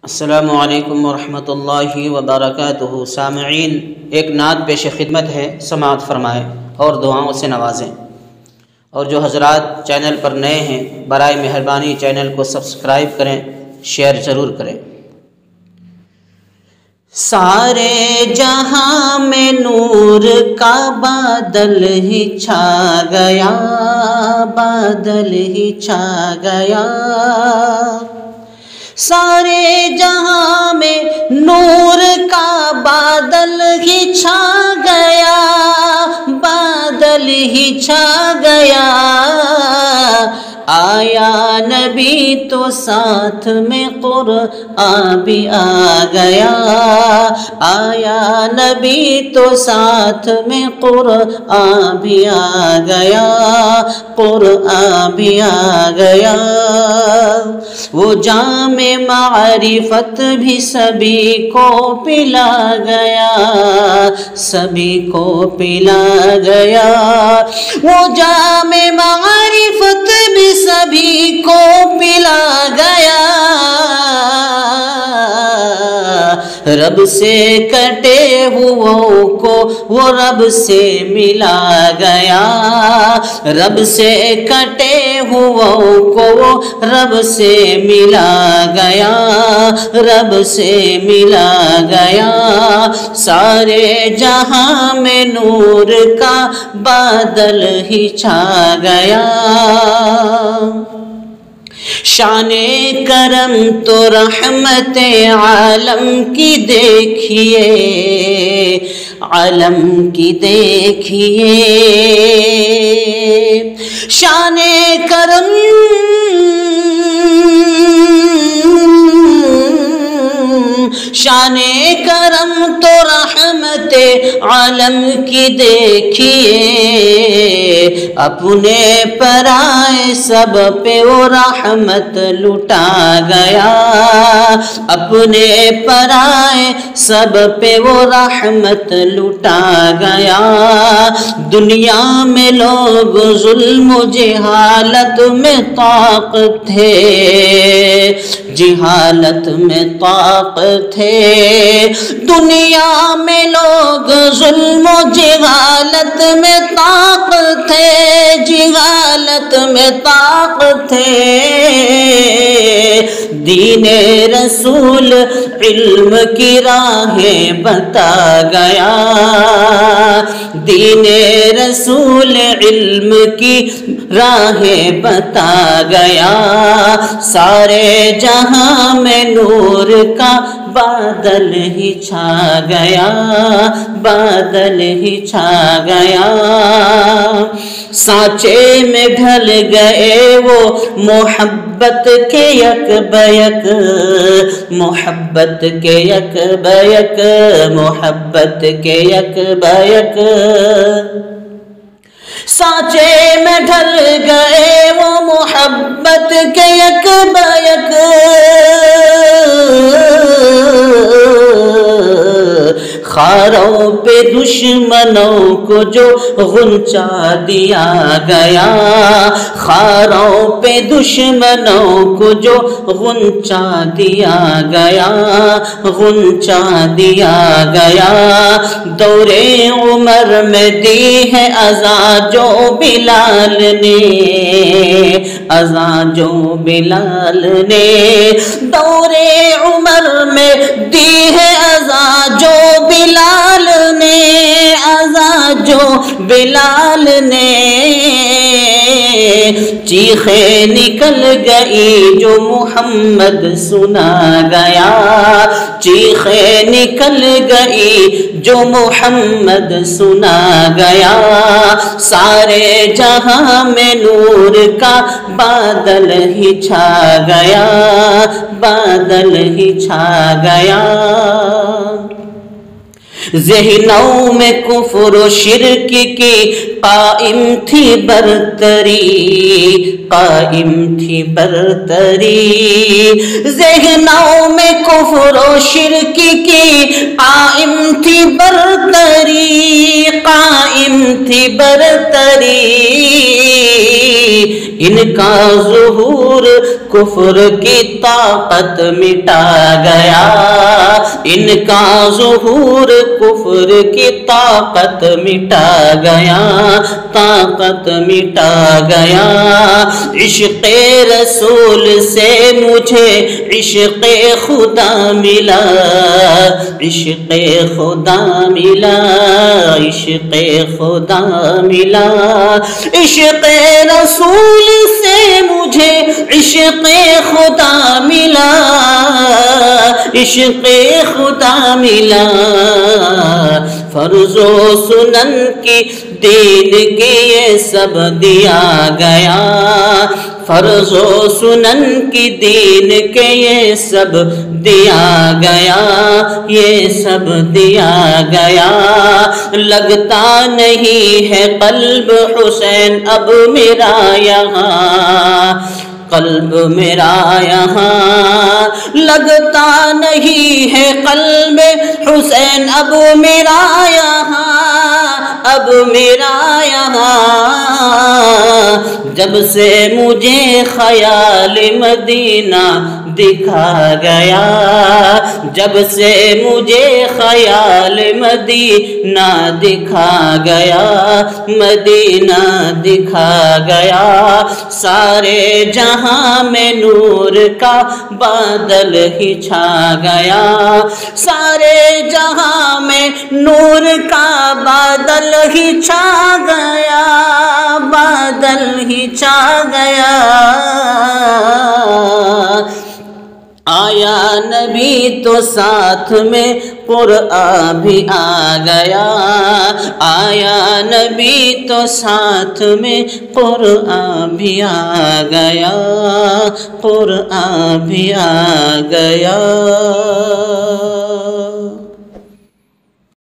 السلام علیکم ورحمۃ اللہ وبرکاتہ۔ سامعین، ایک نعت پیش خدمت ہے، سماعت فرمائیں اور دعاؤں سے نوازیں۔ اور جو حضرات چینل پر نئے ہیں، برائے مہربانی چینل کو سبسکرائب کریں، شیئر ضرور کریں۔ سارے جہاں میں نور کا بادل ہی چھا گیا، بادل ہی چھا گیا۔ سارے جہاں میں نور کا بادل ہی چھا گیا، بادل ہی چھا گیا۔ آیا نبی تو ساتھ میں قرآن بھی آ گیا، آیا نبی تو ساتھ میں قرآن بھی آ گیا، قرآن بھی آ گیا۔ وہ جام معرفت بھی سبھی کو پلا گیا، سبھی کو پلا گیا۔ وہ جام معرفت بھی سبھی کو پلا گیا۔ رب سے کٹے ہوئوں کو وہ رب سے ملا گیا، رب سے کٹے ہوئوں کو وہ رب سے ملا گیا، رب سے ملا گیا۔ سارے جہاں میں نور کا بادل ہی چھا گیا۔ شان کرم تو رحمت عالم کی دیکھیے، عالم کی دیکھیے۔ شان کرم شان کرم تو رحمت عالم کی دیکھیے۔ اپنے پرائے سب پہ وہ رحمت لٹا گیا، اپنے پرائے سب پہ وہ رحمت لٹا گیا۔ دنیا میں لوگ ظلم و جہالت میں طاق تھے، جہالت میں طاق تھے۔ دنیا میں لوگ ظلم و جہالت میں طاق تھے، جہالت میں طاق تھے۔ دین رسول علم کی راہیں بتا گیا، دین رسول علم کی راہیں بتا گیا۔ سارے جہاں میں نور کا بادل ہی چھا گیا، بادل ہی چھا گیا۔ سانچے میں ڈھل گئے وہ محبت کے یک بیک، محبت کے یک بیک، محبت کے یک بیک۔ سانچے میں ڈھل گئے وہ محبت کے یک بیک۔ خاروں پہ دشمنوں کو جو غنچہ دیا گیا، خاروں پہ دشمنوں کو جو غنچہ دیا گیا، غنچہ دیا گیا۔ دور عمر میں دی ہے اذان جو بلال نے، اذان جو بلال نے۔ دور عمر میں دی ہے اذان جو بلال نے، اذان جو بلال نے۔ چیخیں نکل گئی جو محمد سنا گیا، چیخیں نکل گئی جو محمد سنا گیا۔ سارے جہاں میں نور کا بادل ہی چھا گیا، بادل ہی چھا گیا۔ ذہنوں میں کفر و شرک کی قائم تھی برتری، قائم تھی برتری۔ ذہنوں میں کفر و شرک کی قائم تھی برتری، قائم تھی برتری، ان کا ظہور کفر کی طاقت مٹا گیا، ان کا ظہور کفر کی طاقت مٹا گیا، طاقت مٹا گیا۔ عشق رسول سے مجھے عشق خدا ملا، عشق خدا ملا، عشق خدا ملا، عشق رسول سے مجھے عشق خدا ملا، عشق خدا ملا۔ فرض و سنن کی دین کی یہ سب دیا گیا، فرض و سنن کی دین کے یہ سب دیا گیا، یہ سب دیا گیا۔ لگتا نہیں ہے قلب حسین اب میرا یہاں، قلب میرا یہاں، لگتا نہیں ہے قلب حسین اب میرا یہاں، اب میرا یہاں۔ جب سے مجھے خیال مدینہ دکھا گیا، جب سے مجھے خیال مدینہ دکھا گیا، مدینہ دکھا گیا، سارے جہاں میں نور کا بادل ہی چھا گیا، سارے جہاں میں نور کا بادل ہی چھا گیا، بادل ہی چھا گیا۔ آیا نبی تو ساتھ میں قرآن بھی آ گیا، آیا نبی تو ساتھ میں قرآن بھی آ گیا، قرآن بھی آ گیا۔